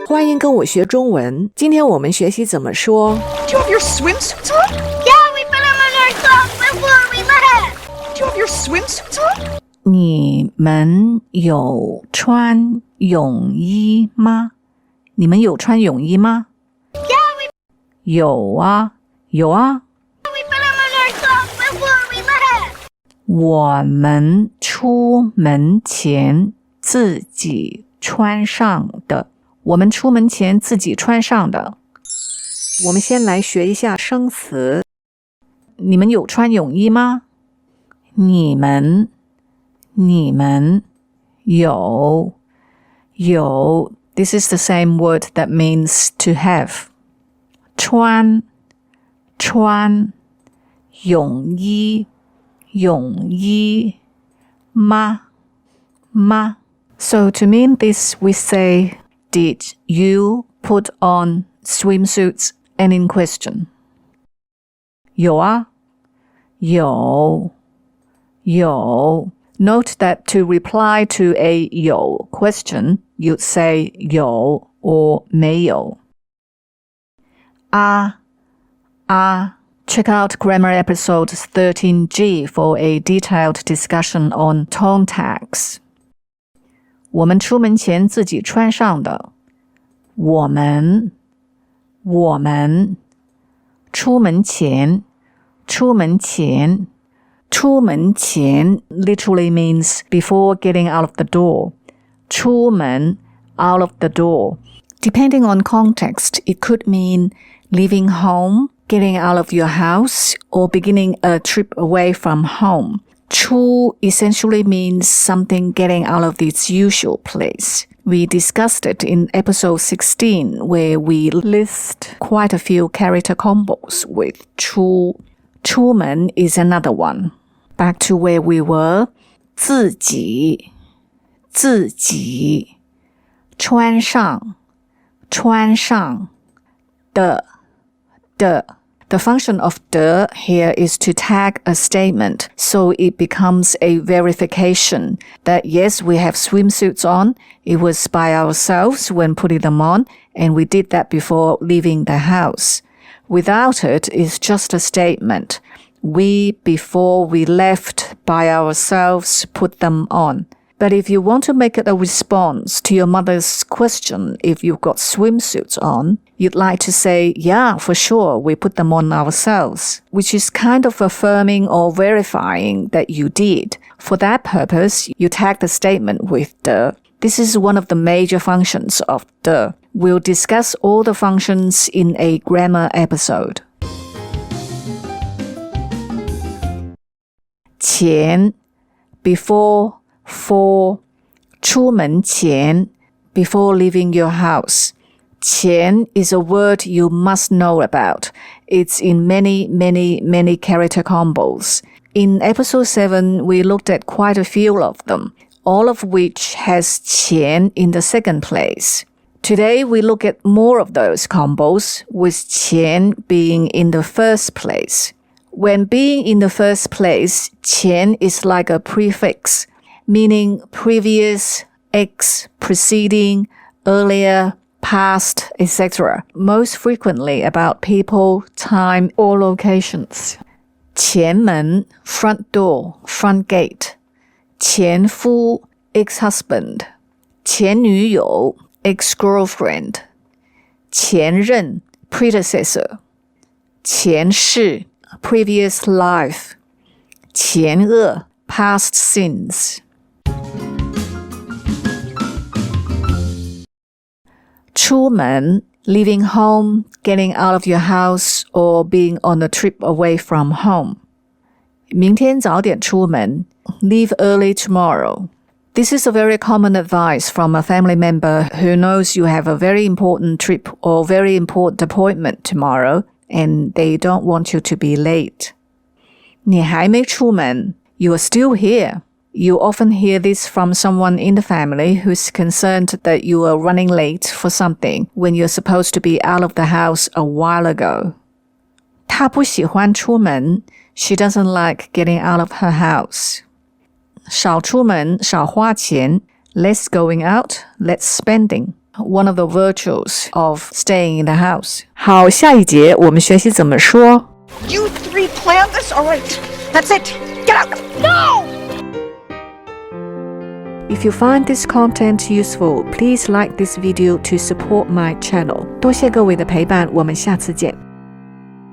欢迎跟我学中文。今天我们学习怎么说 Do you have your swimsuits on? Yeah, we put them on our clothes before we left. Do you have your swimsuits on? 你们有穿泳衣吗？你们有穿泳衣吗？ Yeah, 有啊，有啊。we put them on our clothes before we left. 我们出门前自己穿上的。我们出门前自己穿上的。我们先来学一下生词。你们有穿泳衣吗？你们有 This is the same word that means to have. 穿泳衣吗 So to mean this we say Did you put on swimsuits? And in question. 有啊，有。Note that to reply to a 有 question, you'd say 有 or 没有。Check out Grammar Episode 13G for a detailed discussion on tone tags. 我们出门前自己穿上的。我们出门前 literally means before getting out of the door. 出门 out of the door. Depending on context, it could mean leaving home, getting out of your house, or beginning a trip away from home. 出 essentially means something getting out of its usual place. We discussed it in episode 16 where we list quite a few character combos with 出. 出门 is another one. Back to where we were. 自己穿上的 The function of 的 here is to tag a statement, so it becomes a verification that yes, we have swimsuits on, it was by ourselves when putting them on, and we did that before leaving the house. Without it, it's just a statement. We, before we left by ourselves, put them on. But if you want to make it a response to your mother's question if you've got swimsuits on, you'd like to say, yeah, for sure, we put them on ourselves, which is kind of affirming or verifying that you did. For that purpose, you tag the statement with 的. This is one of the major functions of 的. We'll discuss all the functions in a grammar episode. 前 before, for 出门前 before leaving your house. 前 is a word you must know about. It's in many character combos. In episode 7, we looked at quite a few of them, all of which has 前 in the second place. Today, we look at more of those combos, with 前 being in the first place. When being in the first place, 前 is like a prefix, meaning previous, ex, preceding, earlier, past, etc. Most frequently about people, time, or locations. 前门 front door, front gate. 前夫 ex-husband. 前女友 ex-girlfriend. 前任 predecessor. 前世 previous life. 前恶 past sins. 出门 leaving home, getting out of your house, or being on a trip away from home. 明天早点出门 leave early tomorrow. This is a very common advice from a family member who knows you have a very important trip or very important appointment tomorrow, and they don't want you to be late. 你还没出门 You are still here. You often hear this from someone in the family who's concerned that you are running late for something when you're supposed to be out of the house a while ago. 她不喜欢出门 She doesn't like getting out of her house. 少出门少花钱 Less going out, less spending. one of the virtues of staying in the house. 好，下一节我们学习怎么说。You three planned this? All right. That's it. Get out. No! If you find this content useful, please like this video to support my channel. 多谢各位的陪伴，我们下次见。